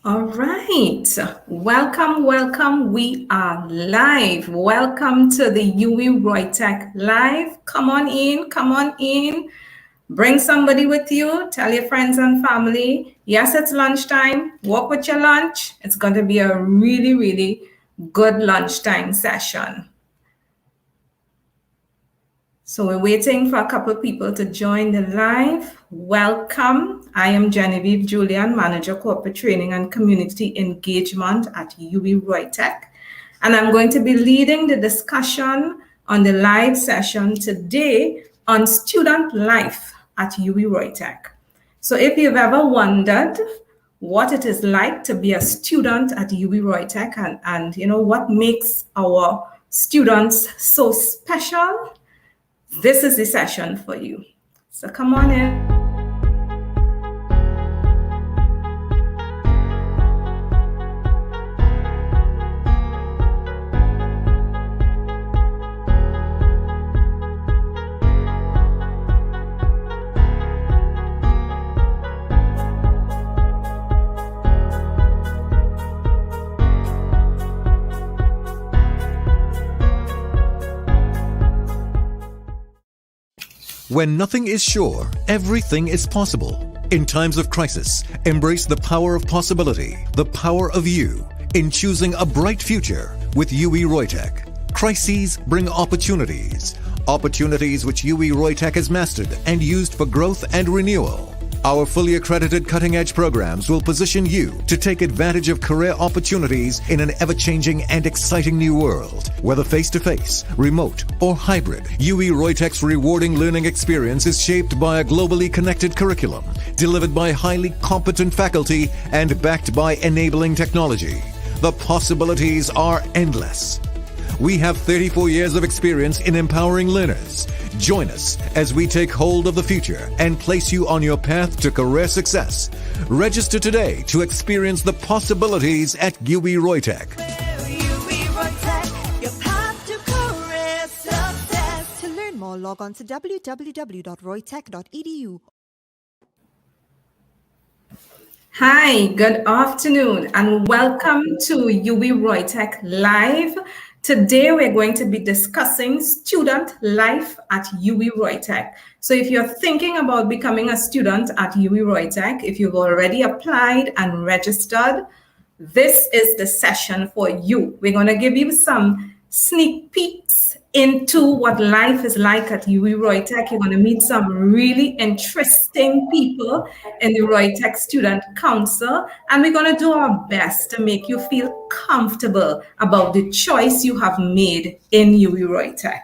All right. Welcome, welcome. We are live. Welcome to the UWI-ROYTEC live. Come on in, come on in. Bring somebody with you. Tell your friends and family. Yes, it's lunchtime. Walk with your lunch. It's going to be a really, really good lunchtime session. So we're waiting for a couple of people to join the live. Welcome. I am Genevieve Julian, Manager Corporate Training and Community Engagement at UWI-ROYTEC. And I'm going to be leading the discussion on the live session today on student life at UWI-ROYTEC. So if you've ever wondered what it is like to be a student at UWI-ROYTEC and you know what makes our students so special, this is the session for you. So come on in. When nothing is sure, everything is possible. In times of crisis, embrace the power of possibility, the power of you, in choosing a bright future with UWI-ROYTEC. Crises bring opportunities, opportunities which UWI-ROYTEC has mastered and used for growth and renewal. Our fully accredited cutting-edge programs will position you to take advantage of career opportunities in an ever-changing and exciting new world. Whether face-to-face, remote, or hybrid, UWI-ROYTEC's rewarding learning experience is shaped by a globally connected curriculum, delivered by highly competent faculty and backed by enabling technology. The possibilities are endless. We have 34 years of experience in empowering learners. Join us as we take hold of the future and place you on your path to career success. Register today to experience the possibilities at UWI-ROYTEC. Your path to career success. To learn more, log on to www.roytec.edu. Hi, good afternoon, and welcome to UWI-ROYTEC Live. Today, we're going to be discussing student life at UWI-ROYTEC. So if you're thinking about becoming a student at UWI-ROYTEC, if you've already applied and registered, this is the session for you. We're going to give you some sneak peeks into what life is like at UWI-ROYTEC. You're going to meet some really interesting people in the ROYTEC Student Council, and we're going to do our best to make you feel comfortable about the choice you have made in UWI-ROYTEC.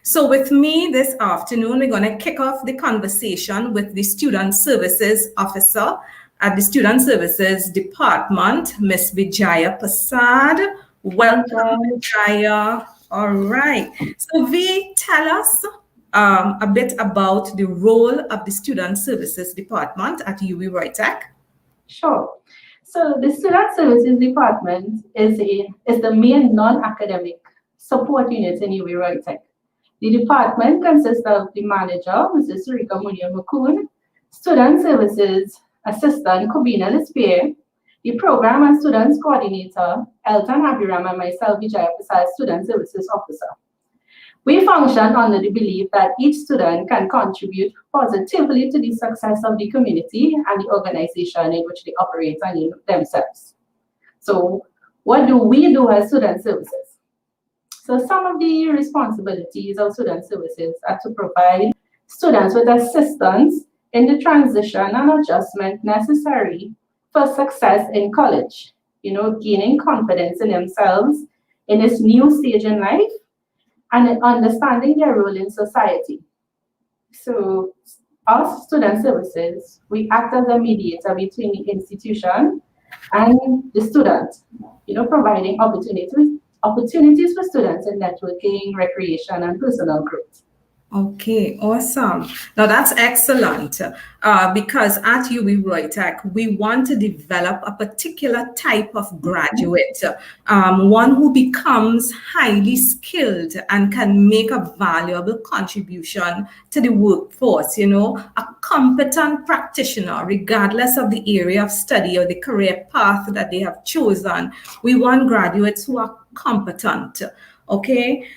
So with me this afternoon, we're going to kick off the conversation with the Student Services Officer at the Student Services Department, Ms. Vijaya Prasad. Welcome, Vijaya. All right. So Vi, tell us a bit about the role of the Student Services Department at UWI-ROYTEC. Sure. So the Student Services Department is the main non-academic support unit in UWI-ROYTEC. The department consists of the manager, Mrs. Surika Munia-Mukun, Student Services Assistant, Kubina Despair, the Program and Students Coordinator, Elton Abiram, and myself, Vijaya Prasad, Student Services Officer. We function under the belief that each student can contribute positively to the success of the community and the organization in which they operate and in themselves. So what do we do as Student Services? So some of the responsibilities of Student Services are to provide students with assistance in the transition and adjustment necessary for success in college, gaining confidence in themselves in this new stage in life and understanding their role in society. So us Student Services, we act as a mediator between the institution and the student, providing opportunities for students in networking, recreation, and personal growth. Okay, awesome. Now that's excellent because at UWI-ROYTEC, we want to develop a particular type of graduate, one who becomes highly skilled and can make a valuable contribution to the workforce, a competent practitioner, regardless of the area of study or the career path that they have chosen. We want graduates who are competent. Okay,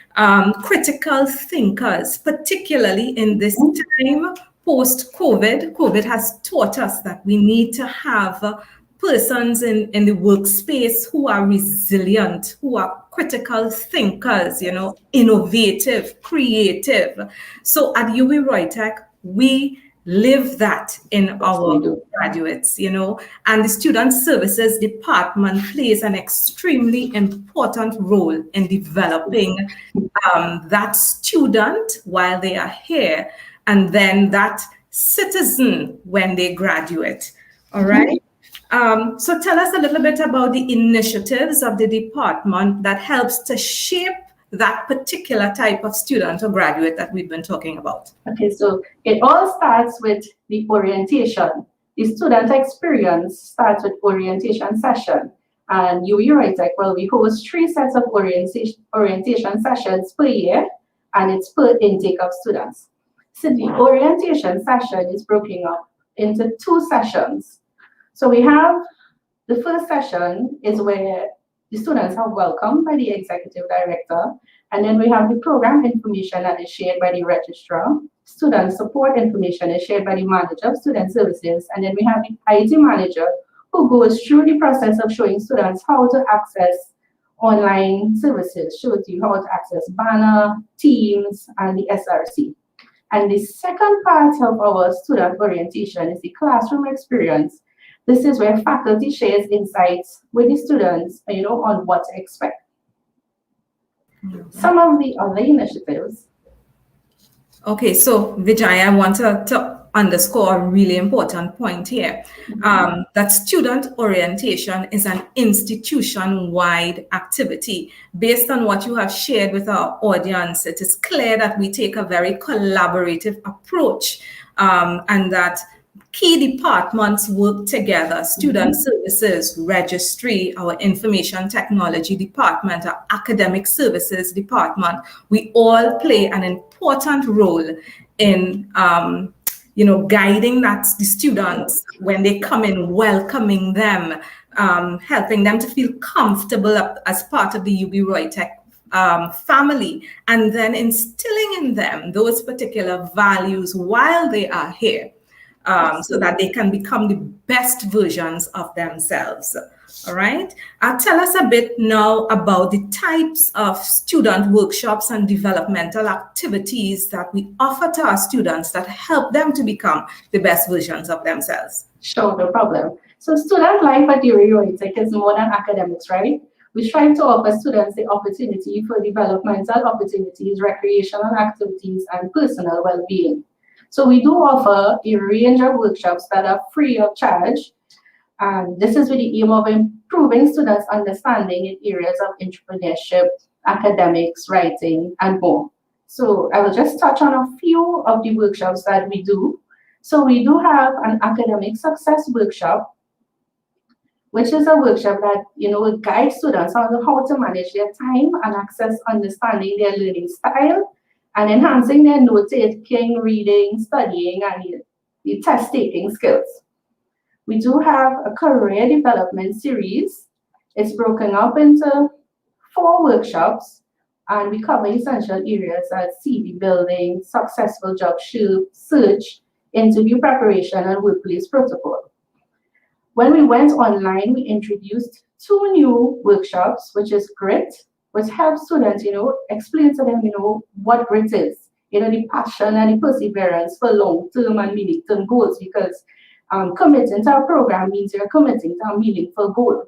critical thinkers, particularly in this time post-COVID. COVID has taught us that we need to have persons in the workspace who are resilient, who are critical thinkers, innovative, creative. So at UWI-ROYTEC, we live that in our graduates, and the Student Services Department plays an extremely important role in developing that student while they are here, and then that citizen when they graduate. All right. So tell us a little bit about the initiatives of the department that helps to shape that particular type of student or graduate that we've been talking about. Okay, so it all starts with the orientation. The student experience starts with orientation session. And UWI-ROYTEC, well, we host 3 sets of orientation sessions per year, and it's per intake of students. So the orientation session is broken up into 2 sessions. So we have the first session is where the students are welcomed by the executive director, and then we have the program information that is shared by the registrar. Student support information is shared by the manager of student services, and then we have the IT manager who goes through the process of showing students how to access online services, shows you how to access Banner, Teams, and the SRC. And the second part of our student orientation is the classroom experience. This is where faculty shares insights with the students, on what to expect. Some of the other initiatives. Okay, so Vijay, I want to underscore a really important point here, that student orientation is an institution-wide activity. Based on what you have shared with our audience, it is clear that we take a very collaborative approach, and that key departments work together: student services, registry, our information technology department, our academic services department. We all play an important role in guiding the students when they come in, welcoming them, helping them to feel comfortable as part of the UWI-ROYTEC family, and then instilling in them those particular values while they are here. So that they can become the best versions of themselves. All right. Tell us a bit now about the types of student workshops and developmental activities that we offer to our students that help them to become the best versions of themselves. Sure, no problem. So student life at UWI-ROYTEC is more than academics, right? We strive to offer students the opportunity for developmental opportunities, recreational activities, and personal well-being. So we do offer a range of workshops that are free of charge. And this is with the aim of improving students' understanding in areas of entrepreneurship, academics, writing, and more. So I will just touch on a few of the workshops that we do. So we do have an academic success workshop, which is a workshop that will guide students on how to manage their time and access understanding their learning style, and enhancing their note-taking, reading, studying, and the test-taking skills. We do have a career development series. It's broken up into 4 workshops, and we cover essential areas as CV building, successful job search, interview preparation, and workplace protocol. When we went online, we introduced 2 new workshops, which is GRIT, which helps students, explain to them, what grit is, the passion and the perseverance for long-term and meaningful goals, because committing to our program means you're committing to a meaningful goal,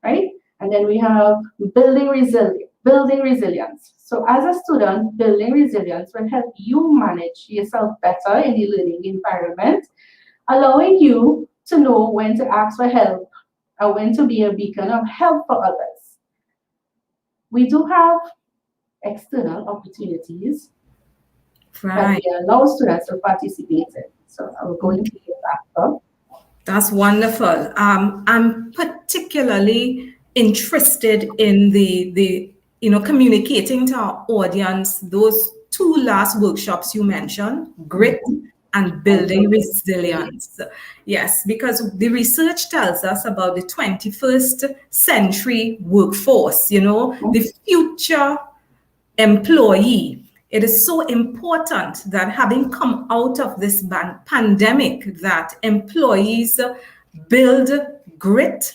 right? And then we have building resilience. So as a student, building resilience will help you manage yourself better in the learning environment, allowing you to know when to ask for help and when to be a beacon of help for others. We do have external opportunities. that Right. we allow students to participate in. So I will go into it after. That's wonderful. I'm particularly interested in the communicating to our audience those two last workshops you mentioned, grit and building resilience. Yes, because the research tells us about the 21st century workforce, the future employee. It is so important that having come out of this pandemic, that employees build grit,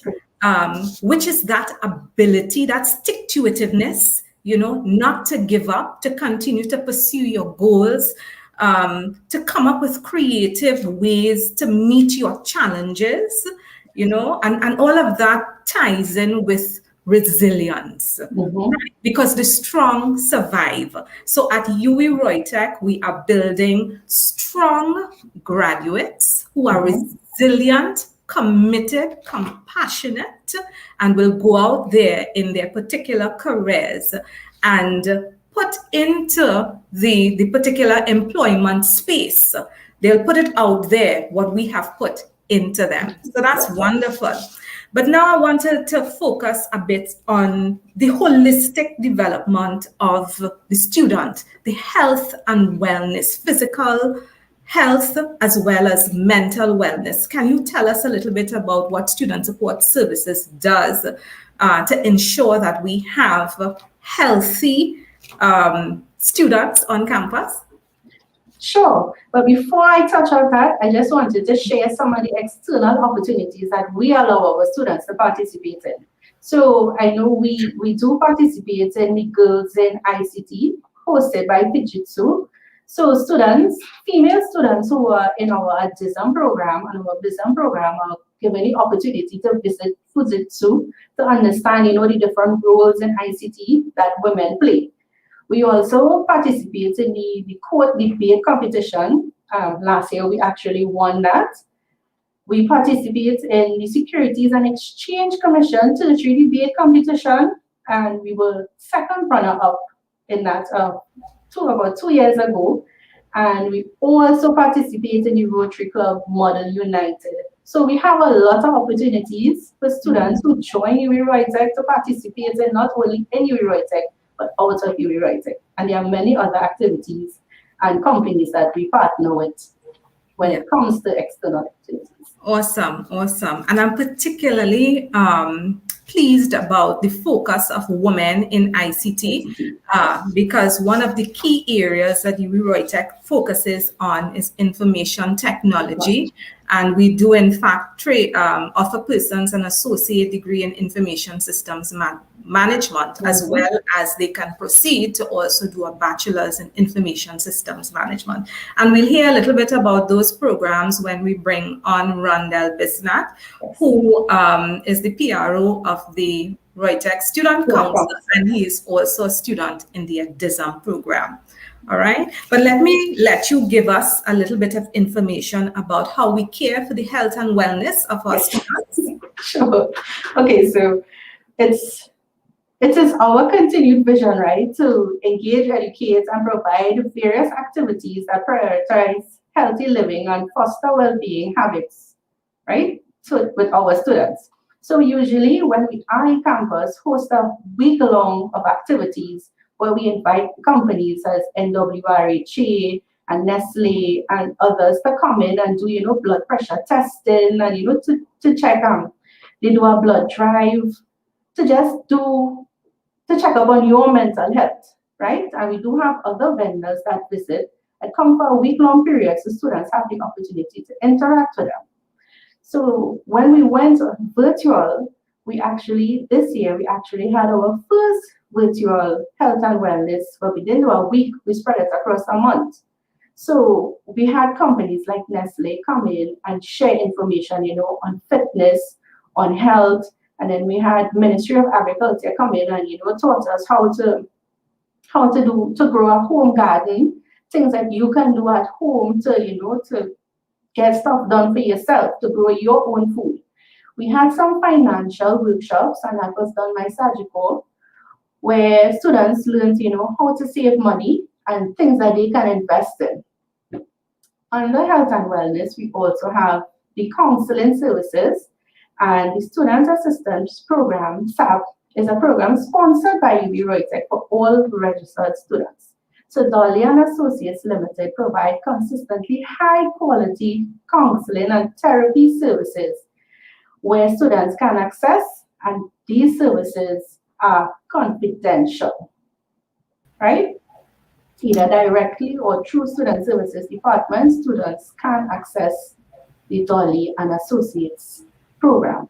which is that ability, that stick-to-itiveness, not to give up, to continue to pursue your goals, to come up with creative ways to meet your challenges, and all of that ties in with resilience, right? Because the strong survive. So at UWI-ROYTEC, we are building strong graduates who are resilient, committed, compassionate, and will go out there in their particular careers and put into the particular employment space. They'll put it out there, what we have put into them. So that's wonderful. But now I wanted to focus a bit on the holistic development of the student, the health and wellness, physical health as well as mental wellness. Can you tell us a little bit about what Student Support Services does to ensure that we have healthy students on campus? Sure, but before I touch on that, I just wanted to share some of the external opportunities that we allow our students to participate in. So I know we do participate in the Girls in ICT hosted by Fujitsu. So students, female students who are in our DISM program and our BISM program are given the opportunity to visit Fujitsu to understand, the different roles in ICT that women play. We also participate in the court debate competition. Last year, we actually won that. We participate in the Securities and Exchange Commission Territory Debate Competition, and we were second runner-up in that about 2 years ago. And we also participate in the Rotary Club Model United. So we have a lot of opportunities for students who join UWI-ROYTEC to participate in not only in UWI-ROYTEC, but out of UWI-ROYTEC. And there are many other activities and companies that we partner with when it comes to external activities. Awesome, awesome. And I'm particularly pleased about the focus of women in ICT because one of the key areas that UWI-ROYTEC focuses on is information technology. And we do, in fact, offer persons an associate degree in information systems management, as well as they can proceed to also do a bachelor's in information systems management. And we'll hear a little bit about those programs when we bring on Rondell Bisnack, who is the PRO of the ROYTEC Student Council, and he is also a student in the DISM program. All right, but let you give us a little bit of information about how we care for the health and wellness of our students. Sure. Okay, so it is our continued vision, right, to engage, educate, and provide various activities that prioritize healthy living and foster well-being habits, right, so with our students. So usually when we are in campus, host a week-long of activities where we invite companies as NWRHA and Nestle and others to come in and do, blood pressure testing and, to check they do a blood drive to check up on your mental health, right? And we do have other vendors that visit and come for a week-long period so students have the opportunity to interact with them. So when we went virtual, this year we actually had our first virtual health and wellness, but we didn't do a week, we spread it across a month. So we had companies like Nestle come in and share information, on fitness, on health, and then we had Ministry of Agriculture come in and, taught us how to grow a home garden, things that you can do at home to get stuff done for yourself, to grow your own food. We had some financial workshops, and that was done by Sajiko, where students learned, how to save money and things that they can invest in. Under health and wellness, we also have the counseling services, and the Student Assistance Program, SAP, is a program sponsored by UWI-ROYTEC for all registered students. So Dolly and Associates Limited provide consistently high quality counseling and therapy services where students can access, and these services are confidential, right? Either directly or through Student Services Department, students can access the Dolly and Associates program.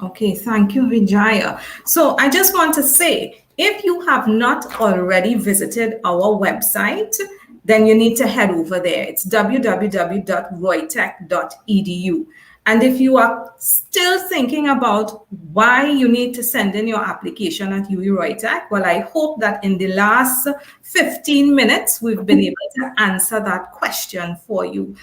Okay, thank you, Vijaya. So I just want to say, if you have not already visited our website, then you need to head over there. It's www.roytec.edu. And if you are still thinking about why you need to send in your application at UWI-ROYTEC, well, I hope that in the last 15 minutes, we've been able to answer that question for you.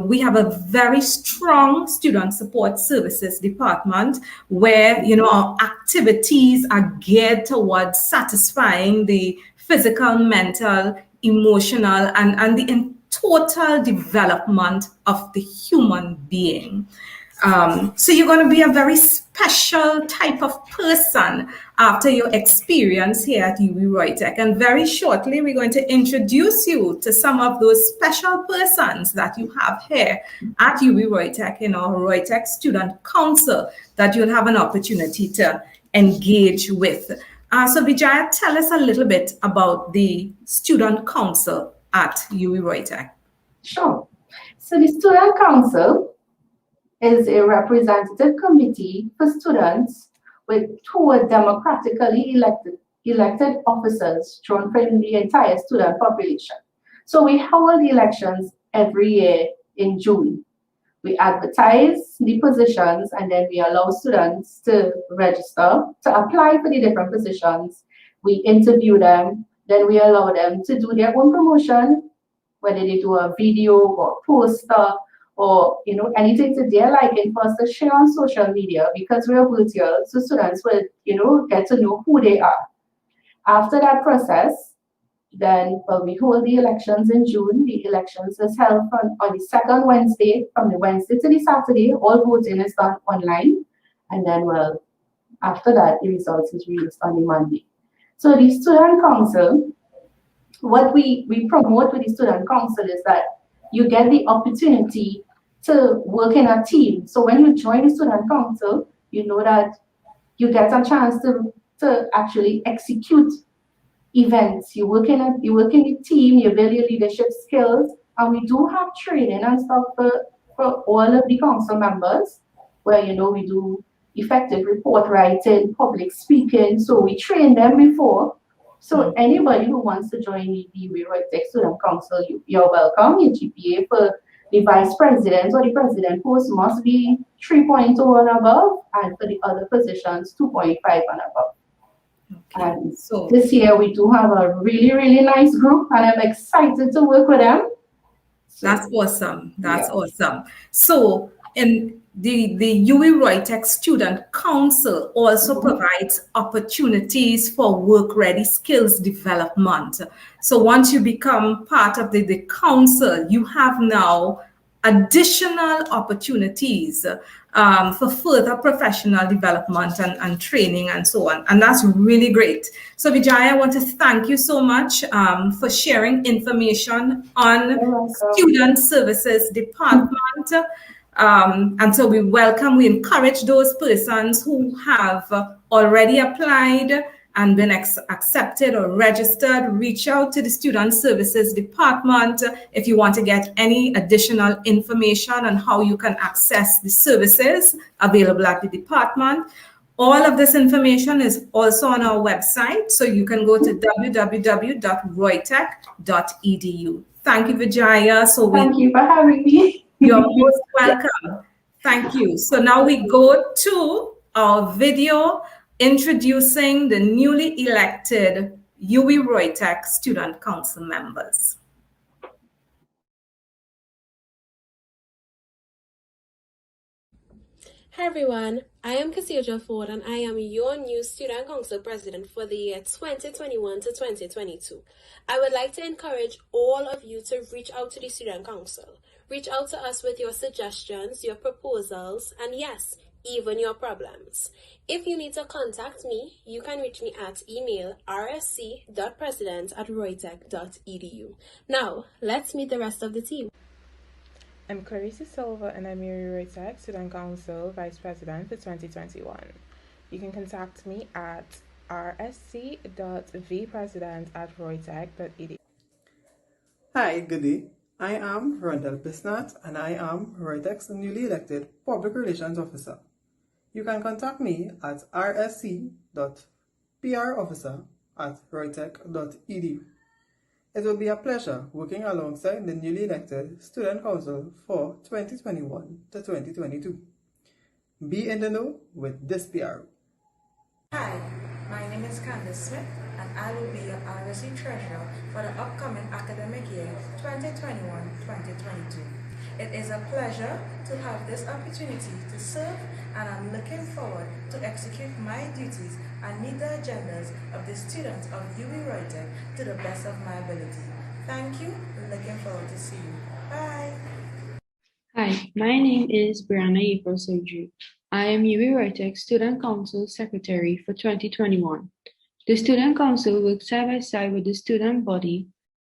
We have a very strong student support services department where, our activities are geared towards satisfying the physical, mental, emotional, and the total development of the human being. So you're going to be a very special type of person after your experience here at UWI-ROYTEC. And very shortly, we're going to introduce you to some of those special persons that you have here at UWI-ROYTEC in our ROYTEC Student Council that you'll have an opportunity to engage with. So Vijaya, tell us a little bit about the Student Council at UWI-ROYTEC. Sure. So the Student Council is a representative committee for students with two democratically elected officers drawn from the entire student population. So we hold the elections every year in June. We advertise the positions and then we allow students to register, to apply for the different positions. We interview them, then we allow them to do their own promotion, whether they do a video or poster or anything to their liking for us to share on social media, because we're virtual, so students will get to know who they are. After that process, then we hold the elections in June. The elections is held on the second Wednesday, from the Wednesday to the Saturday. All voting is done online, and then after that the results is released on the Monday. So the Student Council, what we promote with the Student Council is that you get the opportunity to work in a team. So when you join the Student Council, you know that you get a chance to actually execute events. You work in a team, you build your leadership skills, and we do have training and stuff for all of the council members, where we do effective report writing, public speaking. So we train them before. So anybody who wants to join the UWI-ROYTEC Student Council, you're welcome. Your GPA for the vice president or the president post must be 3.0 and above, and for the other positions, 2.5 and above. Okay. And so this year we do have a really, really nice group, and I'm excited to work with them. That's awesome. That's awesome. So in the UWI-ROYTEC Student Council also provides opportunities for work-ready skills development. So once you become part of the council, you have now additional opportunities for further professional development and training and so on. And that's really great. So Vijaya, I want to thank you so much for sharing information on Student Services Department. And so we encourage those persons who have already applied and been accepted or registered, reach out to the Student Services Department if you want to get any additional information on how you can access the services available at the department. All of this information is also on our website, so you can go to www.roytec.edu. Thank you, Vijaya. Thank you for having me. You're most welcome. Thank you. So now we go to our video introducing the newly elected UWI-ROYTEC Student Council members. Hi everyone, I am Cassia Ford and I am your new Student Council President for the year 2021 to 2022. I would like to encourage all of you to reach out to the Student Council. Reach out to us with your suggestions, your proposals, and yes, even your problems. If you need to contact me, you can reach me at email rsc.president@roytec.edu. Now, let's meet the rest of the team. I'm Clarissa Silva and I'm UWI-ROYTEC Student Council Vice President for 2021. You can contact me at rsc.vpresident@roytec.edu. Hi, good day. I am Rondell Bisnat and I am ROYTEC's newly elected Public Relations Officer. You can contact me at rsc.profficer@roytec.edu. It will be a pleasure working alongside the newly elected Student Council for 2021 to 2022. Be in the know with this PRO. Hi, my name is Candice Smith and I will be your RSC Treasurer for the upcoming academic year 2021-2022. It is a pleasure to have this opportunity to serve and I'm looking forward to execute my duties and meet the agendas of the students of UWI-ROYTEC to the best of my ability. Thank you, looking forward to see you. Bye. Hi, my name is Brianna April Soju. I am UWI-ROYTEC Student Council Secretary for 2021. The Student Council works side by side with the student body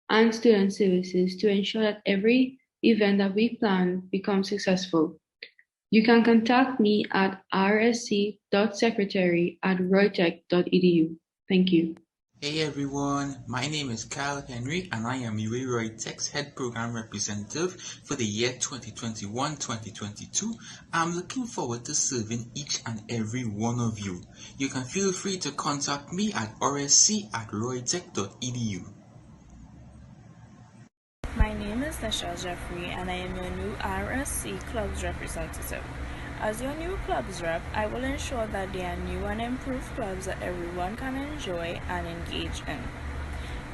and student services to ensure that every event that we plan becomes successful. You can contact me at rsc.secretary@roytec.edu. Thank you. Hey everyone, my name is Kyle Henry and I am UWI-ROYTEC's Head Program Representative for the year 2021-2022. I'm looking forward to serving each and every one of you. You can feel free to contact me at rsc@roytec.edu. My name is Nashel Jeffrey and I am your new RSC Clubs representative. As your new clubs rep, I will ensure that there are new and improved clubs that everyone can enjoy and engage in.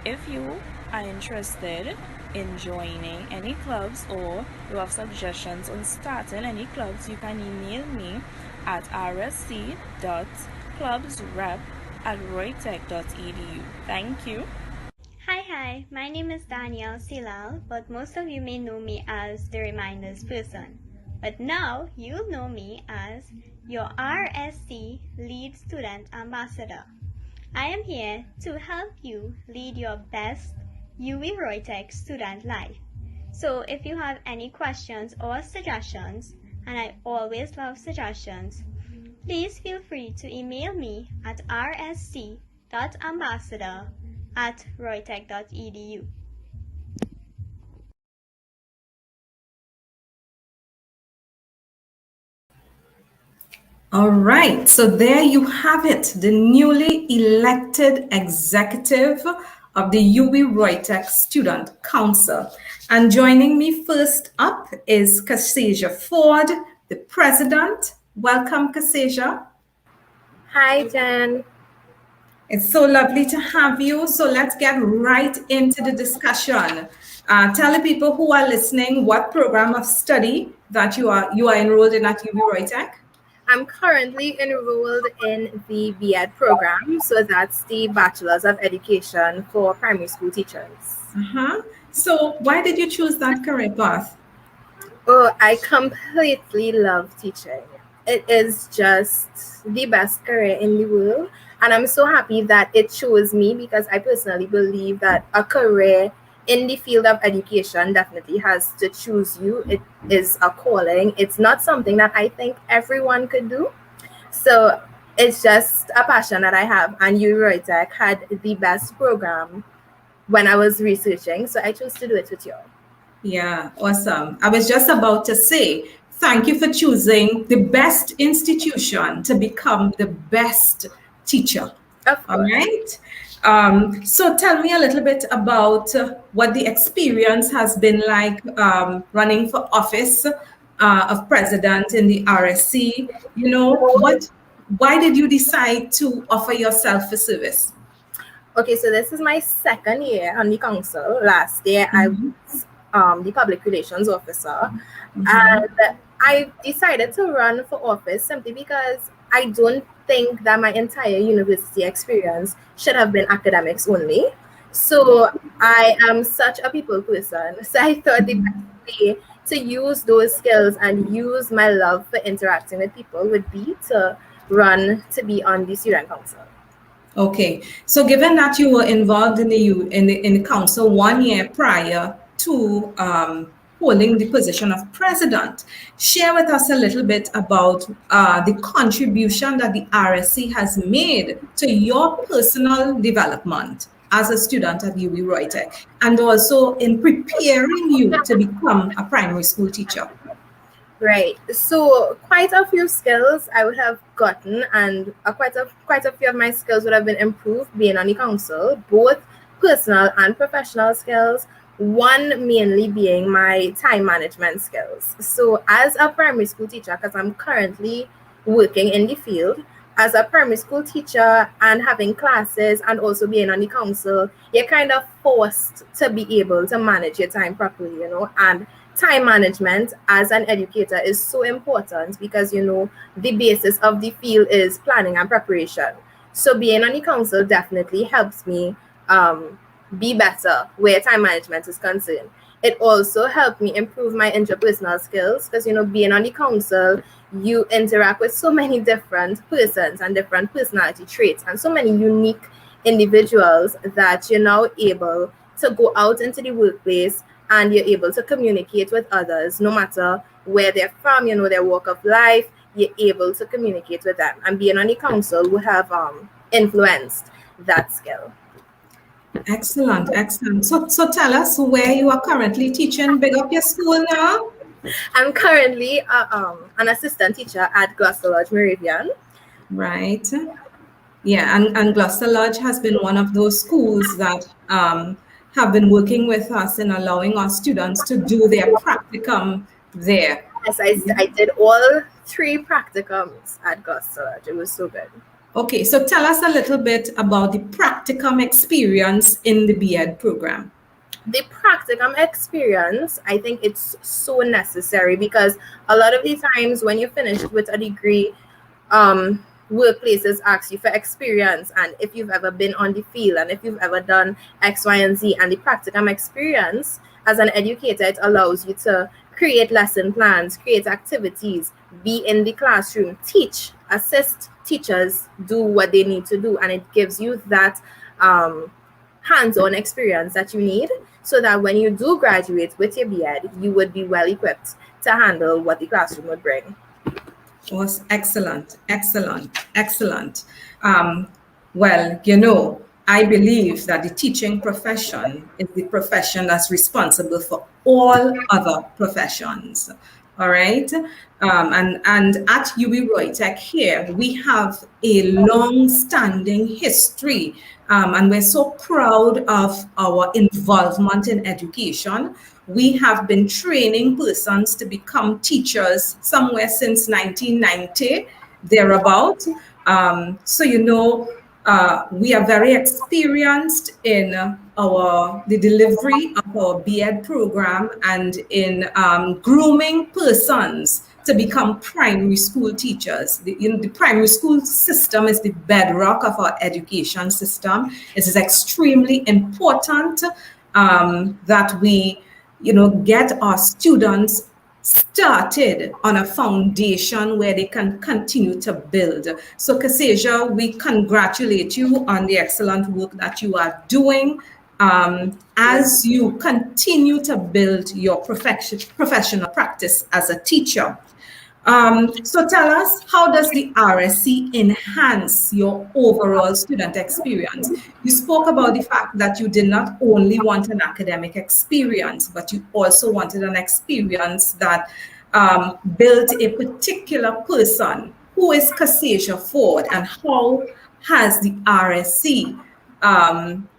If you are interested in joining any clubs or you have suggestions on starting any clubs, you can email me at rsc.clubsrep@roytec.edu. Thank you. Hi, my name is Danielle Silal, but most of you may know me as the Reminders person. But now you'll know me as your RSC Lead Student Ambassador. I am here to help you lead your best UWI-ROYTEC student life. So if you have any questions or suggestions, and I always love suggestions, please feel free to email me at rsc.ambassador@roytec.edu. All right, so there you have it, the newly elected executive of the UWI-ROYTEC Student Council. And joining me first up is Cassia Ford, the president. Welcome, Cassia. Hi, Jen. It's so lovely to have you. So let's get right into the discussion. Tell the people who are listening what program of study that you are enrolled in at UWI-ROYTEC. I'm currently enrolled in the B.Ed program, so that's the Bachelor's of Education for Primary School Teachers. So why did you choose that career path? Oh, I completely love teaching. It is just the best career in the world, and I'm so happy that it chose me because I personally believe that a career in the field of education definitely has to choose you. It is a calling. It's not something that I think everyone could do. So it's just a passion that I have. And UWI-ROYTEC had the best program when I was researching. So I chose to do it with you. Yeah, awesome. I was just about to say, thank you for choosing the best institution to become the best teacher. All right. So tell me a little bit about what the experience has been like running for office of president in the RSC. You know, why did you decide to offer yourself for service? Okay, so this is my second year on the council. Last year, I was the public relations officer. And I decided to run for office simply because I don't think that my entire university experience should have been academics only. So I am such a people person. So I thought the best way to use those skills and use my love for interacting with people would be to run to be on the student council. Okay, so given that you were involved in the council 1 year prior to holding the position of president, share with us a little bit about the contribution that the RSC has made to your personal development as a student at UWI-ROYTEC, and also in preparing you to become a primary school teacher. Right. So quite a few skills I would have gotten, and quite a few of my skills would have been improved being on the council, both personal and professional skills. One mainly being my time management skills. So as a primary school teacher, because I'm currently working in the field, as a primary school teacher and having classes and also being on the council, you're kind of forced to be able to manage your time properly, and time management as an educator is so important because the basis of the field is planning and preparation. So being on the council definitely helps me be better where time management is concerned. It also helped me improve my interpersonal skills because being on the council, you interact with so many different persons and different personality traits and so many unique individuals that you're now able to go out into the workplace and you're able to communicate with others, no matter where they're from, their walk of life, you're able to communicate with them. And being on the council would have influenced that skill. Excellent, excellent. So tell us where you are currently teaching. Big up your school now. I'm currently an assistant teacher at Gloucester Lodge Meridian. Right. Yeah, and Gloucester Lodge has been one of those schools that have been working with us in allowing our students to do their practicum there. Yes, I did all 3 practicums at Gloucester Lodge. It was so good. Okay, so tell us a little bit about the practicum experience in the B.Ed program. The practicum experience, I think it's so necessary because a lot of the times when you're finished with a degree, workplaces ask you for experience and if you've ever been on the field and if you've ever done X, Y, and Z. And the practicum experience as an educator, it allows you to create lesson plans, create activities, be in the classroom, teach, assist teachers do what they need to do, and it gives you that hands-on experience that you need so that when you do graduate with your B.Ed, you would be well equipped to handle what the classroom would bring. Was excellent, excellent, excellent. Well, I believe that the teaching profession is the profession that's responsible for all other professions. All right. And at UWI-ROYTEC here, we have a long-standing history, and we're so proud of our involvement in education. We have been training persons to become teachers somewhere since 1990, thereabout. So, we are very experienced in the delivery of our B.Ed program and in grooming persons to become primary school teachers. The primary school system is the bedrock of our education system. It is extremely important that we, get our students started on a foundation where they can continue to build. So Kaseja, we congratulate you on the excellent work that you are doing as you continue to build your professional practice as a teacher. So tell us, how does the RSC enhance your overall student experience? You spoke about the fact that you did not only want an academic experience, but you also wanted an experience that built a particular person. Who is Kaseja Ford, and how has the RSC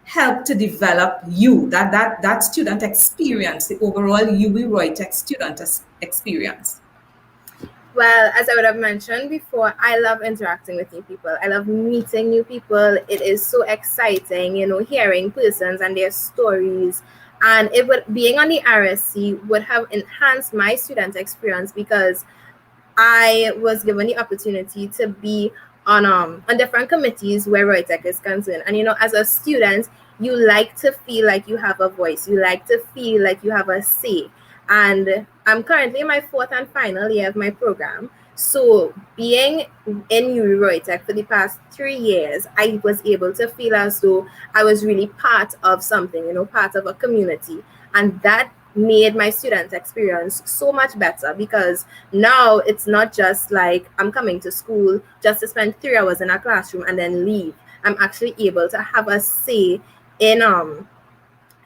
helped to develop you, that student experience, the overall UWI-ROYTEC student experience? Well, as I would have mentioned before, I love interacting with new people. I love meeting new people. It is so exciting, hearing persons and their stories And it would being on the RSC would have enhanced my student experience because I was given the opportunity to be on different committees where ROYTEC is concerned. And as a student, you like to feel like you have a voice. You like to feel like you have a say. And I'm currently in my fourth and final year of my program. So being in UWI-ROYTEC for the past 3 years, I was able to feel as though I was really part of something, part of a community. And that made my student experience so much better because now it's not just like I'm coming to school just to spend 3 hours in a classroom and then leave. I'm actually able to have a say in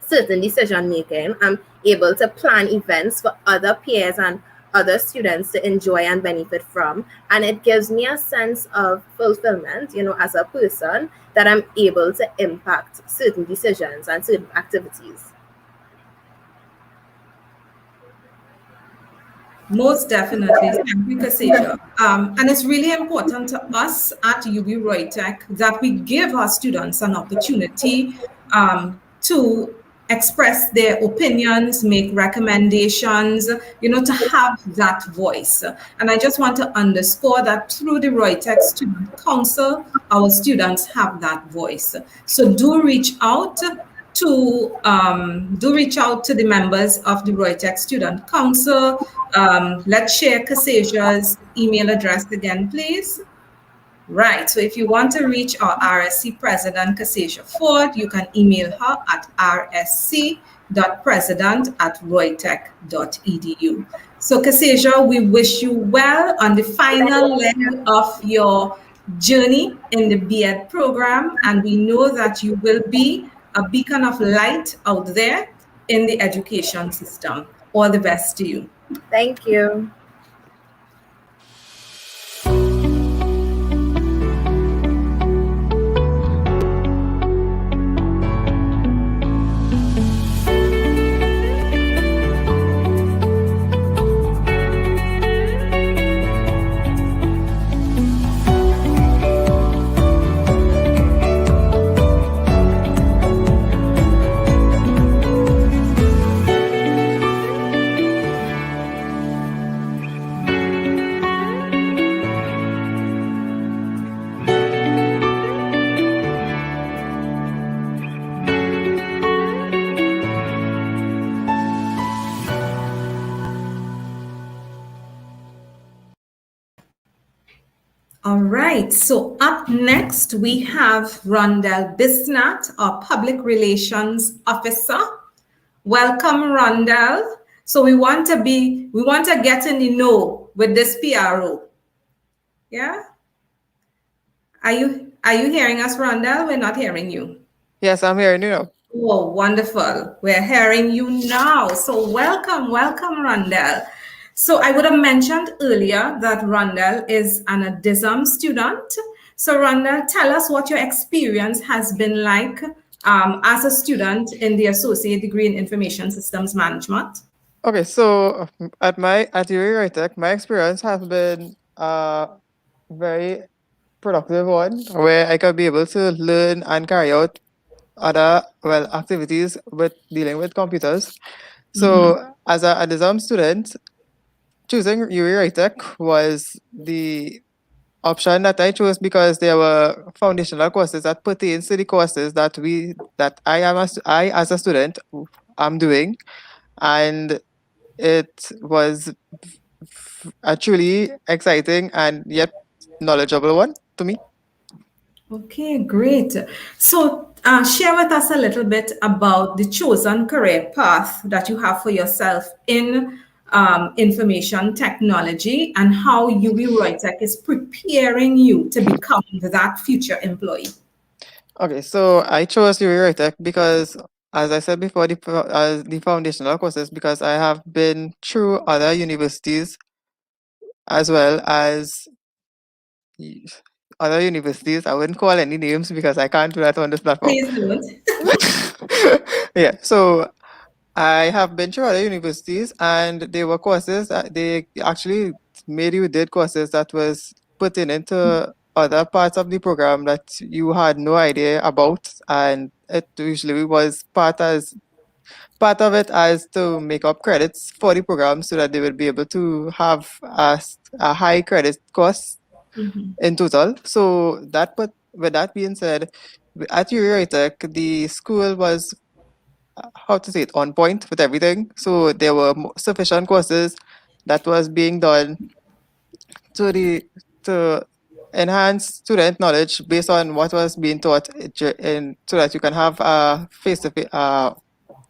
certain decision making. I'm able to plan events for other peers and other students to enjoy and benefit from. And it gives me a sense of fulfillment, as a person, that I'm able to impact certain decisions and certain activities. Most definitely. Thank you, Kaseja. And it's really important to us at UWI-ROYTEC that we give our students an opportunity to express their opinions, make recommendations, to have that voice. And I just want to underscore that through the ROYTEC Student Council, our students have that voice. So do reach out to the members of the ROYTEC Student Council. Let's share Kaseja's email address again, please. Right, so if you want to reach our RSC President, Kaseja Ford, you can email her at rsc.president@roytec.edu. So Kaseja, we wish you well on the final leg of your journey in the B.Ed program, and we know that you will be a beacon of light out there in the education system. All the best to you. Thank you. All right, so up next we have Rondell Bisnat, our Public Relations Officer. Welcome, Rondell. So we want to get in the know with this PRO. Yeah? Are you hearing us, Rondell? We're not hearing you. Yes, I'm hearing you now. Oh, wonderful. We're hearing you now. So welcome, Rondell. So I would have mentioned earlier that Rondell is an ADISM student. So Rondell, tell us what your experience has been like as a student in the Associate Degree in Information Systems Management. Okay, so at UWI-ROYTEC, my experience has been very productive one, where I could be able to learn and carry out other activities with dealing with computers. So as a ADISM student, choosing UWI-ROYTEC was the option that I chose because there were foundational courses that pertains to the courses that I as a student am doing, and it was a truly exciting and yet knowledgeable one to me. Okay, great. So share with us a little bit about the chosen career path that you have for yourself in information technology and how UWI-ROYTEC is preparing you to become that future employee. Okay, so I chose UWI-ROYTEC because, as I said before, the foundational courses, because I have been through other universities as well as other universities. I wouldn't call any names because I can't do that on this platform. Please don't. Yeah, so I have been through other universities, and there were courses that they actually made you did courses that was putting into other parts of the program that you had no idea about, and it usually was part as part of it as to make up credits for the program so that they would be able to have a high credit cost in total. So with that being said, at UWI-ROYTEC, the school was how to say it on point with everything. So there were sufficient courses that was being done to the to enhance student knowledge based on what was being taught in so that you can have face to face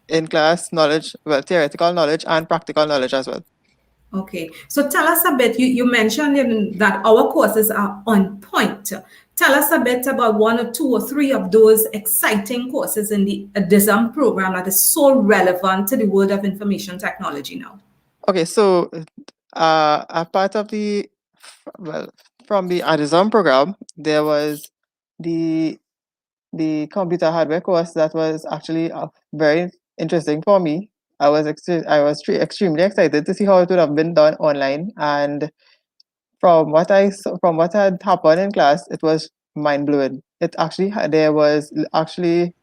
in class knowledge, well, theoretical knowledge and practical knowledge as well. Okay, so tell us a bit. You mentioned that our courses are on point. Tell us a bit about one or two or three of those exciting courses in the DISM program that is so relevant to the world of information technology now. Okay, so a part of well, from the Addison program, there was the computer hardware course that was actually very interesting for me. I was extremely excited to see how it would have been done online, and from what had happened in class, it was mind blowing. There was actually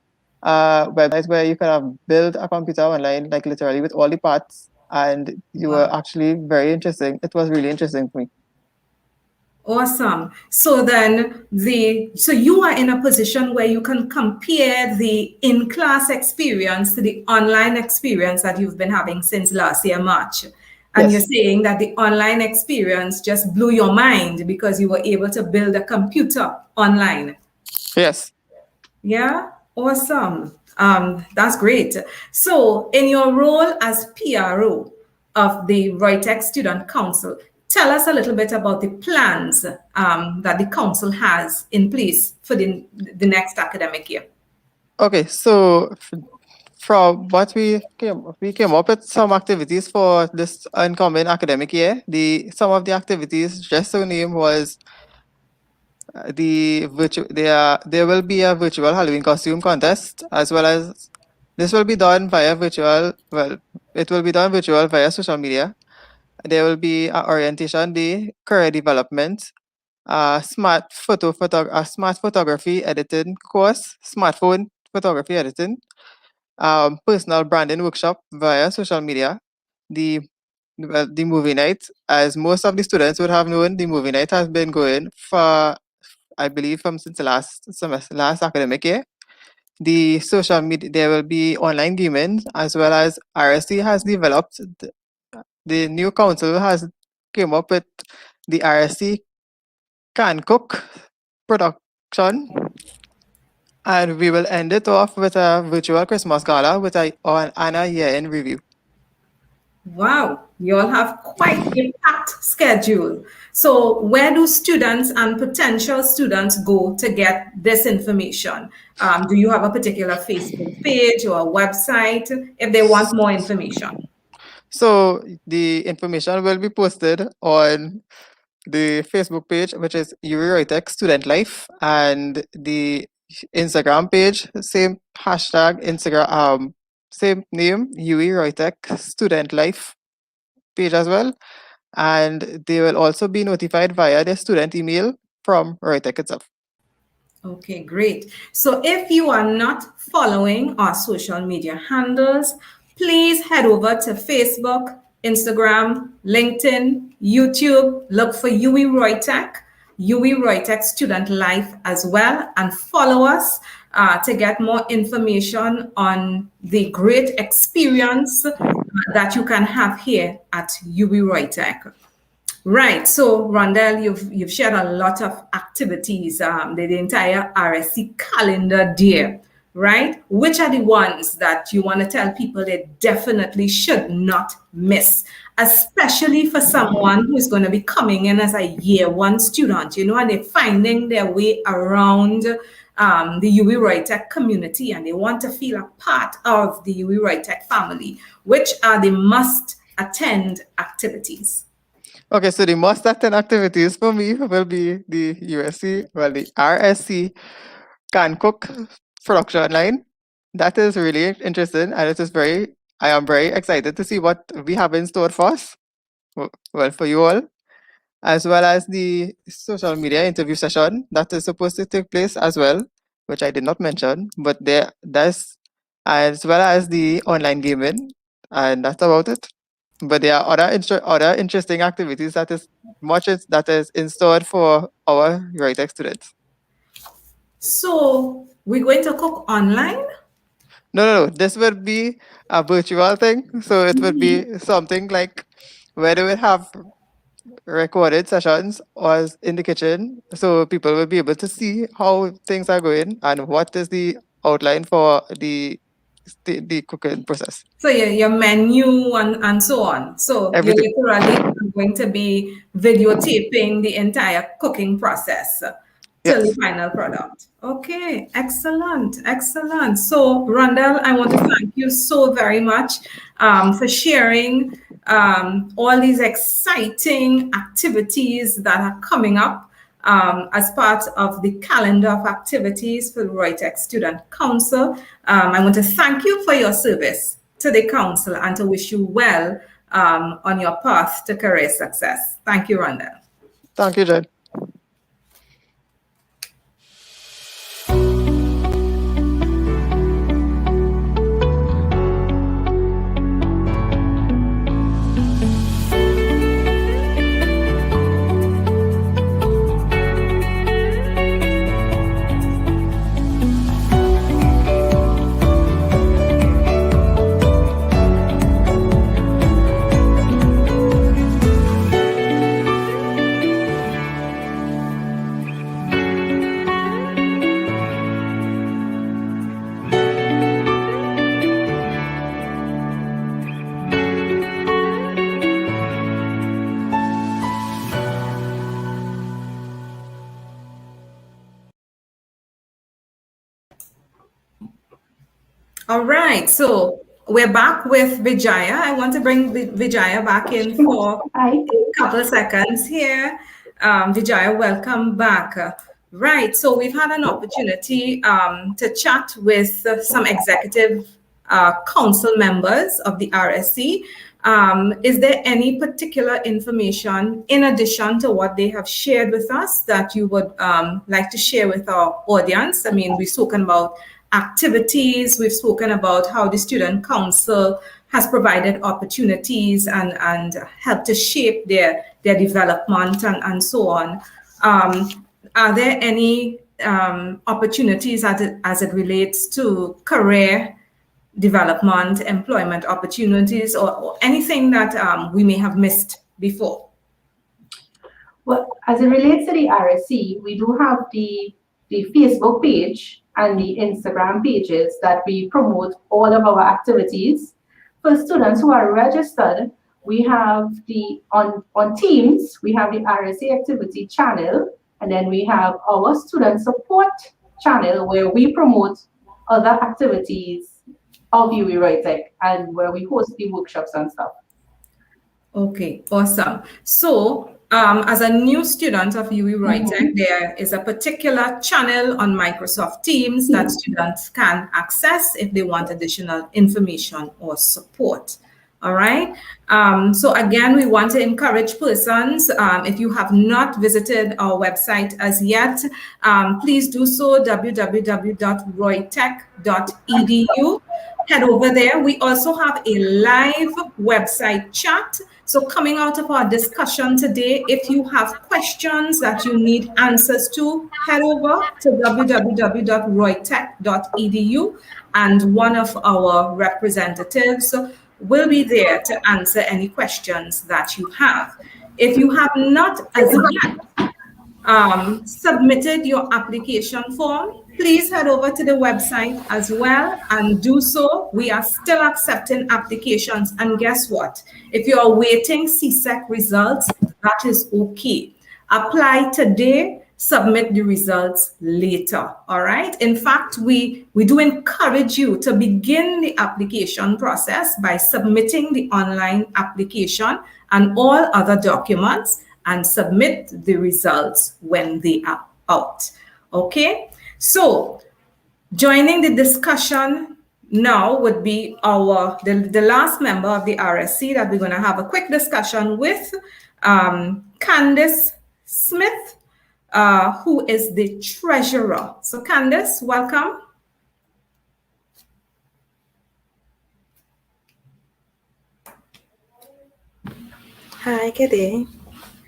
a website where you could have built a computer online, like literally with all the parts, and you were actually very interesting. It was really interesting for me. Awesome. So you are in a position where you can compare the in-class experience to the online experience that you've been having since last year, March. And you're saying that the online experience just blew your mind because you were able to build a computer online. Yes. Yeah, awesome. That's great. So, in your role as PRO of the ROYTEC Student Council, tell us a little bit about the plans that the council has in place for the next academic year. Okay, so from what we came up with some activities for this incoming academic year. Some of the activities, just to name, was there will be a virtual Halloween costume contest, as well as this will be done via virtual. Well, it will be done virtual via social media. There will be an orientation day, career development, a smart photography editing course, smartphone photography editing, personal branding workshop via social media, the the movie night. As most of the students would have known, the movie night has been going for, I believe, from since the last academic year. The social media, there will be online gaming, as well as RSC has developed. The new council has came up with the RSC Can Cook production, and we will end it off with a virtual Christmas gala with a year-end review. Wow, you all have quite a packed schedule. So, where do students and potential students go to get this information? Do you have a particular Facebook page or a website if they want more information? So, the information will be posted on the Facebook page, which is UWI-ROYTEC Student Life, and the Instagram page, same hashtag Instagram, same name, UWI-ROYTEC Student Life page as well. And they will also be notified via their student email from ROYTEC itself. Okay, great. So if you are not following our social media handles, please head over to Facebook, Instagram, LinkedIn, YouTube. Look for UWI-ROYTEC, UWI-ROYTEC Student Life as well, and follow us to get more information on the great experience that you can have here at UWI-ROYTEC. Right. So, Rondell, you've shared a lot of activities, the entire RSC calendar there, right? Which are the ones that you want to tell people they definitely should not miss, especially for someone who is going to be coming in as a year one student, and they're finding their way around the UWI-ROYTEC community and they want to feel a part of the UWI-ROYTEC family. Which are the must attend activities? Okay, so the must attend activities for me will be the the RSC Can Cook production line. That is really interesting, and I am very excited to see what we have in store for us, well, for you all, as well as the social media interview session that is supposed to take place as well, which I did not mention, but as well as the online gaming, and that's about it. But there are other interesting activities that is in store for our ROYTEC students. So we're going to cook online? No. This would be a virtual thing. So it would be something like where they would have recorded sessions was in the kitchen, so people will be able to see how things are going and what is the outline for the cooking process. So your menu and so on. So you're Everything. literally going to be videotaping the entire cooking process till the Yes. final product. Okay, excellent, excellent. So Rondell, I want to thank you so very much for sharing all these exciting activities that are coming up as part of the calendar of activities for the ROYTEC Student Council. I want to thank you for your service to the council and to wish you well on your path to career success. Thank you, Rondell. Thank you, Jen. All right, so we're back with Vijaya. I want to bring Vijaya back in for a couple of seconds here. Vijaya, welcome back. Right, so we've had an opportunity to chat with some executive council members of the RSC. Is there any particular information in addition to what they have shared with us that you would like to share with our audience? I mean, we've spoken about activities, we've spoken about how the Student Council has provided opportunities and helped to shape their development and so on. Are there any opportunities as it relates to career development, employment opportunities, or anything that we may have missed before? Well, as it relates to the RSC, we do have the Facebook page and the Instagram pages that we promote all of our activities. For students who are registered, we have on Teams, we have the RSC activity channel, and then we have our student support channel where we promote other activities of UWI-ROYTEC and where we host the workshops and stuff. Okay, awesome. So as a new student of UWI-ROYTEC, there is a particular channel on Microsoft Teams that students can access if they want additional information or support. All right. So again, we want to encourage persons, if you have not visited our website as yet, please do so, www.roytech.edu. Head over there. We also have a live website chat. So coming out of our discussion today, if you have questions that you need answers to, head over to www.roytech.edu and one of our representatives will be there to answer any questions that you have. If you have not as yet submitted your application form, please head over to the website as well and do so. We are still accepting applications. And guess what? If you're awaiting CSEC results, that is okay. Apply today, submit the results later. All right. In fact, we do encourage you to begin the application process by submitting the online application and all other documents and submit the results when they are out. Okay. So joining the discussion now would be the last member of the RSC that we're going to have a quick discussion with, Candice Smith, who is the treasurer. So Candice, welcome. Hi, good day.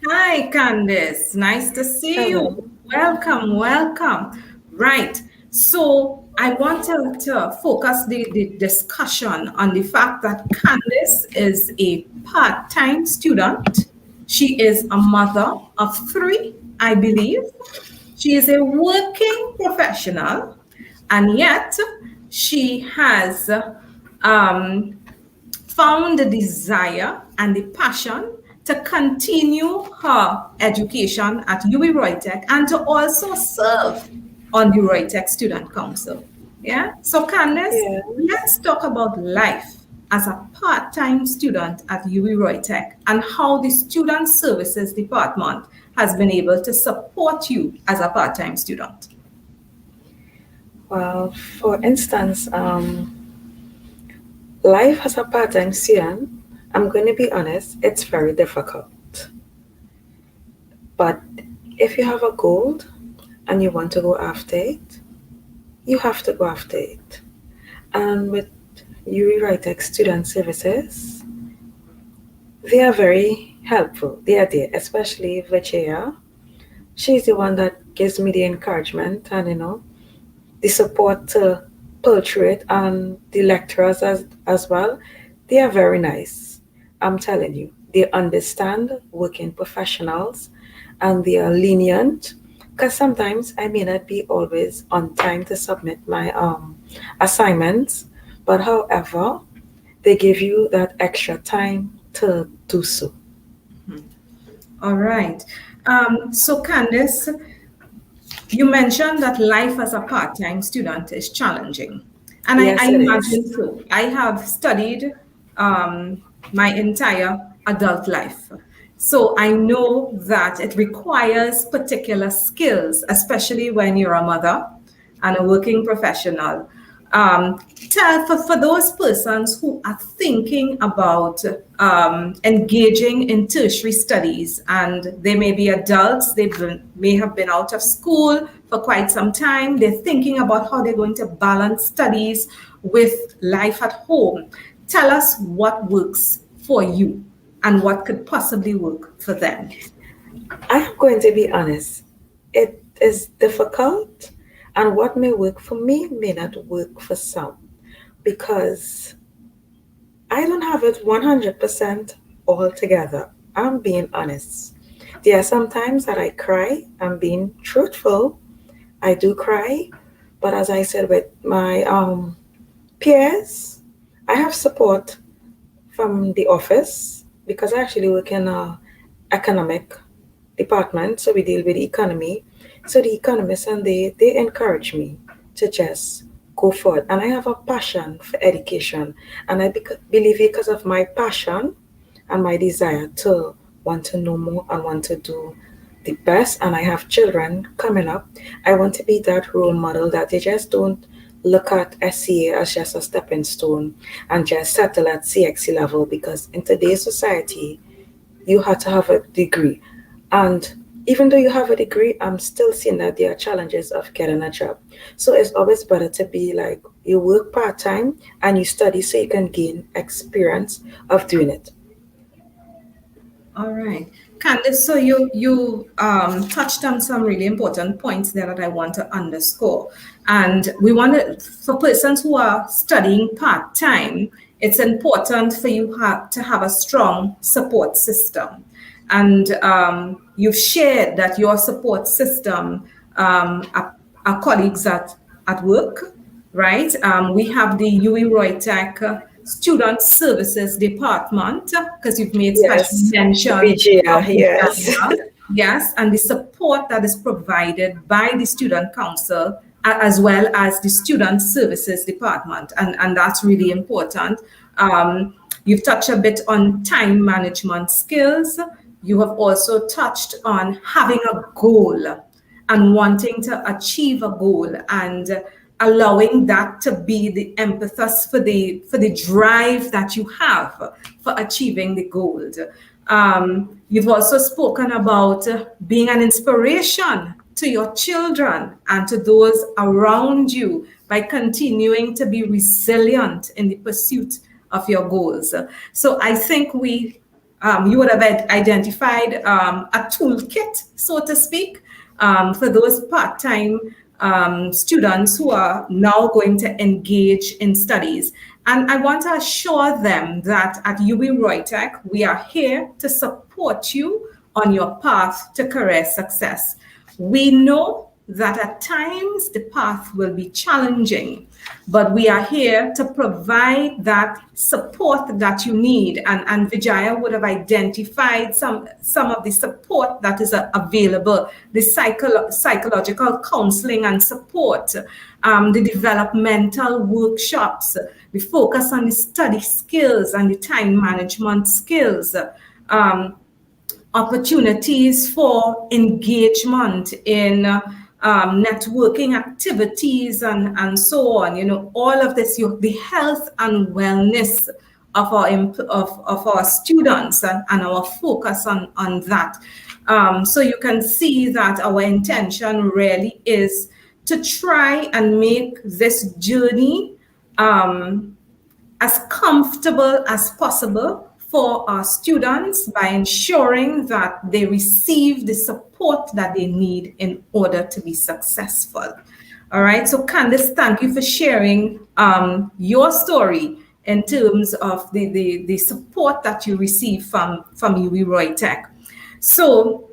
Hi, Candice. Nice to see Hello. you. Welcome, welcome. Right. So I wanted to focus the discussion on the fact that Candice is a part-time student. She is a mother of three, I believe. She is a working professional, and yet she has um, found the desire and the passion to continue her education at UWI-ROYTEC and to also serve on the ROYTEC Student Council. Yeah. So Candice, Yes. let's talk about life as a part-time student at UWI-ROYTEC and how the Student Services Department has been able to support you as a part-time student. Well, for instance, life as a part-time student, I'm going to be honest, it's very difficult. But if you have a goal and you want to go after it, you have to go after it. And with UWI-ROYTEC Student Services, they are very helpful. They are there, especially Virginia. She's the one that gives me the encouragement and the support to pull through it, and the lecturers as well. They are very nice. I'm telling you, they understand working professionals and they are lenient because sometimes I may not be always on time to submit my assignments, but however, they give you that extra time to do so. All right. So Candice, you mentioned that life as a part-time student is challenging. And I Yes, it is. imagine so. I have studied my entire adult life. So I know that it requires particular skills, especially when you're a mother and a working professional. For those persons who are thinking about engaging in tertiary studies, and they may be adults, may have been out of school for quite some time, they're thinking about how they're going to balance studies with life at home. Tell us what works for you and what could possibly work for them. I am going to be honest. It is difficult, and what may work for me may not work for some because I don't have it 100% all together. I'm being honest. There are some times that I cry. I'm being truthful. I do cry, but as I said with my peers, I have support from the office because I actually work in a economic department, so we deal with the economy. So the economists and they encourage me to just go forward. And I have a passion for education, and I believe because of my passion and my desire to want to know more and want to do the best. And I have children coming up. I want to be that role model that they just don't look at SCA as just a stepping stone and just settle at CXC level, because in today's society, you have to have a degree. And even though you have a degree, I'm still seeing that there are challenges of getting a job. So it's always better to be like you work part time and you study so you can gain experience of doing it. All right. Candice, so you touched on some really important points there that I want to underscore. And we want to, for persons who are studying part-time, it's important for you to have a strong support system. And you've shared that your support system are colleagues at work, right? We have the UWI-ROYTEC Student Services Department, because you've made special Yes, mention VGA, of the yes. JAMA, yes, and the support that is provided by the Student Council as well as the Student Services Department, and that's really important. You've touched a bit on time management skills. You have also touched on having a goal and wanting to achieve a goal and allowing that to be the impetus for the drive that you have for achieving the goal. You've also spoken about being an inspiration to your children and to those around you by continuing to be resilient in the pursuit of your goals. So I think we you would have identified a toolkit, so to speak, for those part-time students who are now going to engage in studies. And I want to assure them that at UWI-ROYTEC, we are here to support you on your path to career success. We know that at times the path will be challenging, but we are here to provide that support that you need. And Vijaya would have identified some of the support that is available, the psychological counseling and support, the developmental workshops, the focus on the study skills and the time management skills, opportunities for engagement in networking activities and so on. All of this, the health and wellness of our students and our focus on that. So you can see that our intention really is to try and make this journey as comfortable as possible for our students by ensuring that they receive the support that they need in order to be successful. All right, so Candice, thank you for sharing your story in terms of the support that you receive from UWI-ROYTEC. So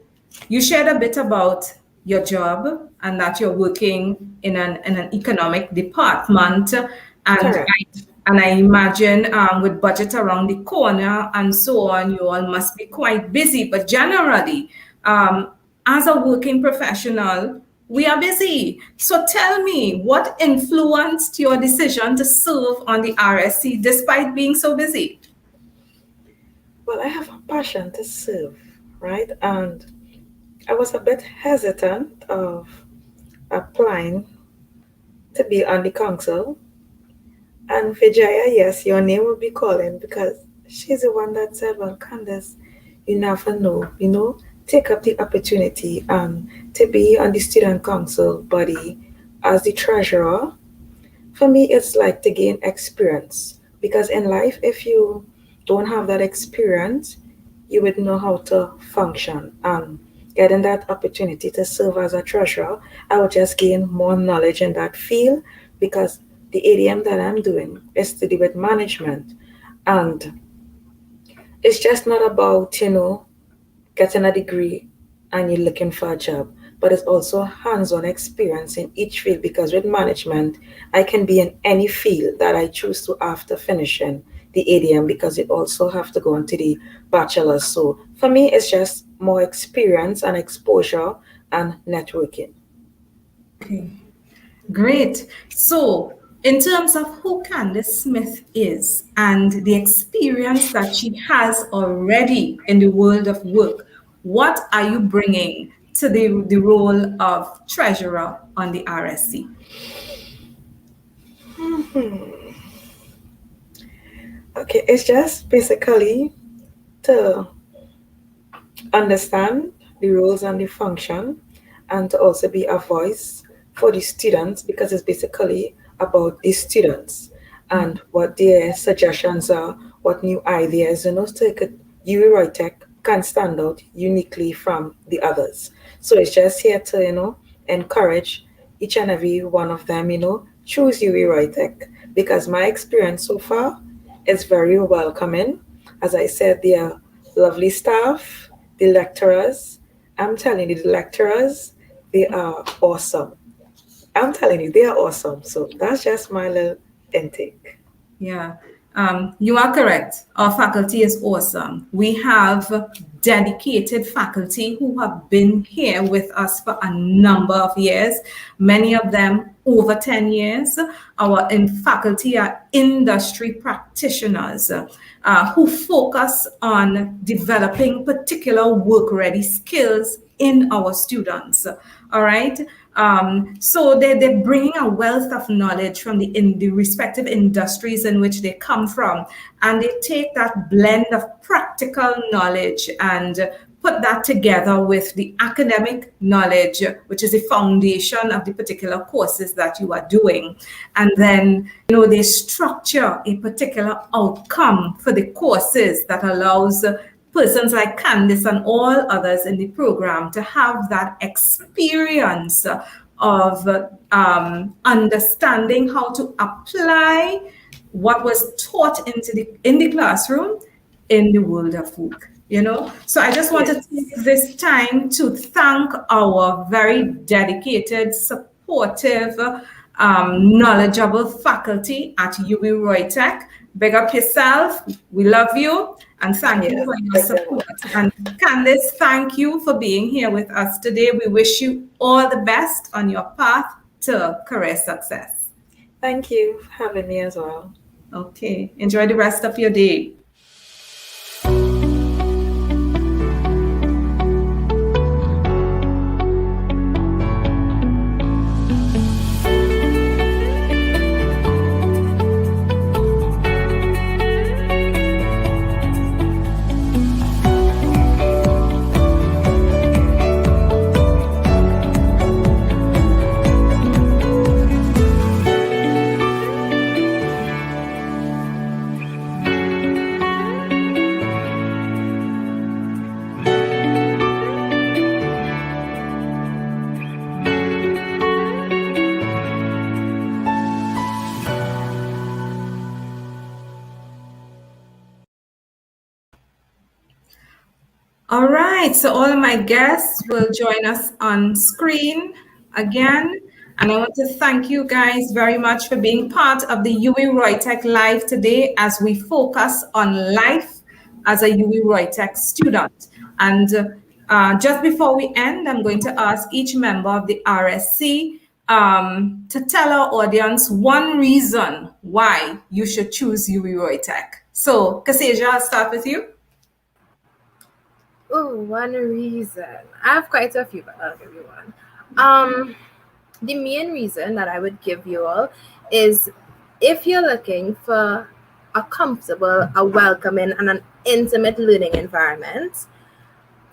you shared a bit about your job and that you're working in an economic department, and I imagine with budget around the corner and so on, you all must be quite busy. But generally, as a working professional, we are busy. So tell me, what influenced your decision to serve on the RSC despite being so busy? Well, I have a passion to serve, right? And I was a bit hesitant of applying to be on the council. And Vijaya, yes, your name will be calling because she's the one that said, well, Candace, you never know, take up the opportunity to be on the student council body as the treasurer. For me, it's like to gain experience because in life, if you don't have that experience, you would know how to function. And getting that opportunity to serve as a treasurer, I would just gain more knowledge in that field because the ADM that I'm doing is to do with management. And it's just not about, getting a degree and you're looking for a job, but it's also hands-on experience in each field because with management, I can be in any field that I choose to after finishing the ADM because it also have to go into the bachelor's. So for me, it's just more experience and exposure and networking. Okay, great. So in terms of who Candice Smith is and the experience that she has already in the world of work, what are you bringing to the role of treasurer on the RSC? Okay, it's just basically to understand the roles and the function and to also be a voice for the students because it's basically about the students and what their suggestions are, what new ideas, so UWI-ROYTEC can stand out uniquely from the others. So it's just here to, encourage each and every one of them, choose UWI-ROYTEC because my experience so far is very welcoming. As I said, they are lovely staff, the lecturers. I'm telling you, the lecturers, they are awesome. I'm telling you, they are awesome. So that's just my little intake. Yeah, you are correct. Our faculty is awesome. We have dedicated faculty who have been here with us for a number of years, many of them over 10 years. Our faculty are industry practitioners who focus on developing particular work-ready skills in our students. All right. So they're bringing a wealth of knowledge from in the respective industries in which they come from, and they take that blend of practical knowledge and put that together with the academic knowledge, which is the foundation of the particular courses that you are doing. And then, they structure a particular outcome for the courses that allows persons like Candice and all others in the program to have that experience of understanding how to apply what was taught in the classroom in the world of work. So I just want to take this time to thank our very dedicated, supportive, knowledgeable faculty at UWI-ROYTEC. Big up yourself. We love you and thank you for your support. And Candice, thank you for being here with us today. We wish you all the best on your path to career success. Thank you for having me as well. Okay. Enjoy the rest of your day. All right, so all my guests will join us on screen again. And I want to thank you guys very much for being part of the UWI-ROYTEC Live today as we focus on life as a UWI-ROYTEC student. And just before we end, I'm going to ask each member of the RSC to tell our audience one reason why you should choose UWI-ROYTEC. So, Kaseja, I'll start with you. Oh, one reason. I have quite a few, but I'll give you one. The main reason that I would give you all is if you're looking for a comfortable, a welcoming, and an intimate learning environment,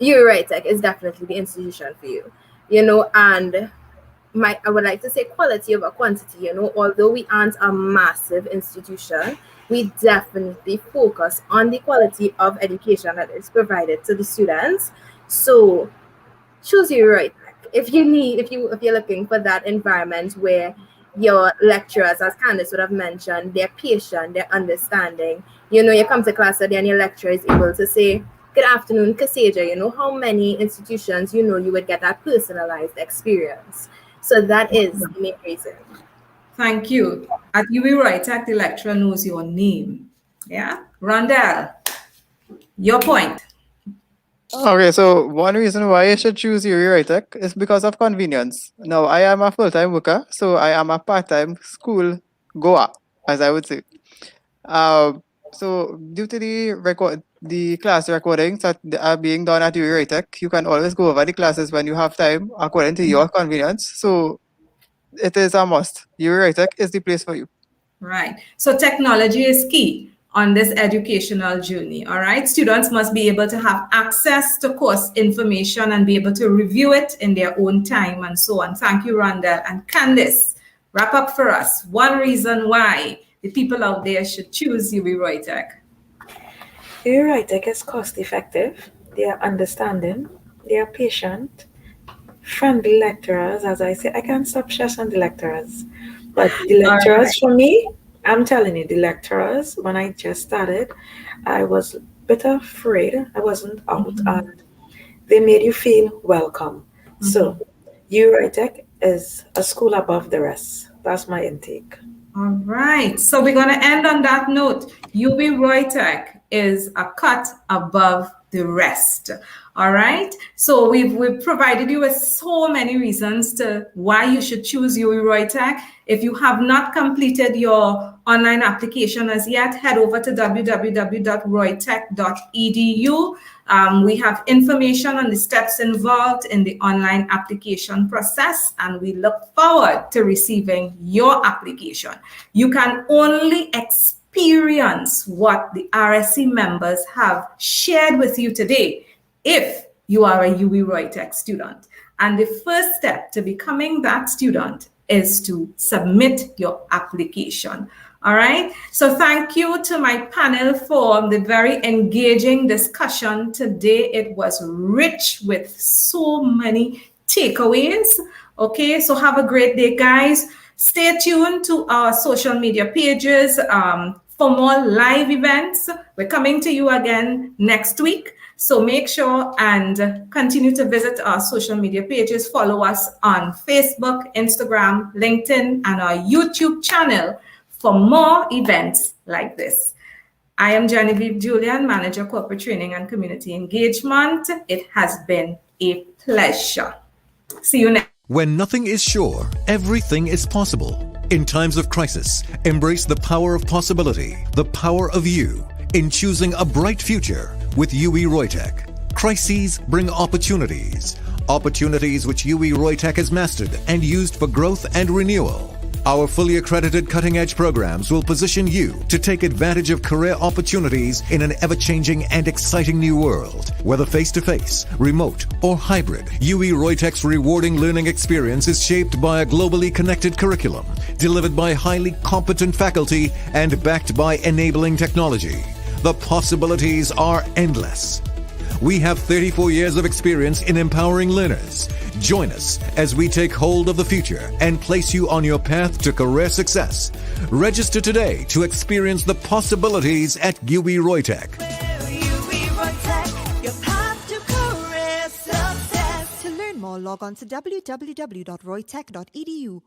UWI-ROYTEC is definitely the institution for you. And I would like to say quality over quantity. Although we aren't a massive institution, we definitely focus on the quality of education that is provided to the students. So choose UWI-ROYTEC if you're looking for that environment where your lecturers, as Candice would have mentioned, they're patient, they're understanding. You come to class today and your lecturer is able to say, "Good afternoon, Kaseja." How many institutions you would get that personalized experience. So that is the main reason. Thank you. At UWI-ROYTEC, the lecturer knows your name. Yeah? Rondell, your point. Okay, so one reason why I should choose UWI-ROYTEC is because of convenience. Now, I am a full-time worker, so I am a part-time school goer, as I would say. So due to the class recordings that are being done at UWI-ROYTEC, you can always go over the classes when you have time according to your convenience. So it is a must. UWI-ROYTEC is the place for you. Right. So technology is key on this educational journey. All right. Students must be able to have access to course information and be able to review it in their own time and so on. Thank you, Rondell. And Candice, wrap up for us. One reason why the people out there should choose UWI-ROYTEC. UWI-ROYTEC is cost effective. They are understanding. They are patient. Friendly lecturers, as I say, I can't stop stressing the lecturers. But the lecturers, for me, I'm telling you, the lecturers, when I just started, I was a bit afraid. I wasn't out, and they made you feel welcome. So, UWI-ROYTEC is a school above the rest. That's my intake. All right. So we're going to end on that note. UWI-ROYTEC is a cut above the rest. All right. So we've provided you with so many reasons to why you should choose UWI-ROYTEC. If you have not completed your online application as yet, head over to www.roytec.edu. We have information on the steps involved in the online application process, and we look forward to receiving your application. You can only experience what the RSC members have shared with you today if you are a UWI-ROYTEC student. And the first step to becoming that student is to submit your application. All right. So thank you to my panel for the very engaging discussion today. It was rich with so many takeaways. Okay. So have a great day, guys. Stay tuned to our social media pages for more live events. We're coming to you again next week. So make sure and continue to visit our social media pages. Follow us on Facebook, Instagram, LinkedIn, and our YouTube channel for more events like this. I am Genevieve Julian, Manager Corporate Training and Community Engagement. It has been a pleasure. See you next. When nothing is sure, everything is possible. In times of crisis, embrace the power of possibility, the power of you, in choosing a bright future with UWI-ROYTEC. Crises bring opportunities, opportunities which UWI-ROYTEC has mastered and used for growth and renewal. Our fully accredited cutting-edge programs will position you to take advantage of career opportunities in an ever-changing and exciting new world. Whether face-to-face, remote, or hybrid, UWI-ROYTEC's rewarding learning experience is shaped by a globally connected curriculum, delivered by highly competent faculty, and backed by enabling technology. The possibilities are endless. We have 34 years of experience in empowering learners. Join us as we take hold of the future and place you on your path to career success. Register today to experience the possibilities at UWI-ROYTEC. Your path to career success. To learn more, log on to www.roytech.edu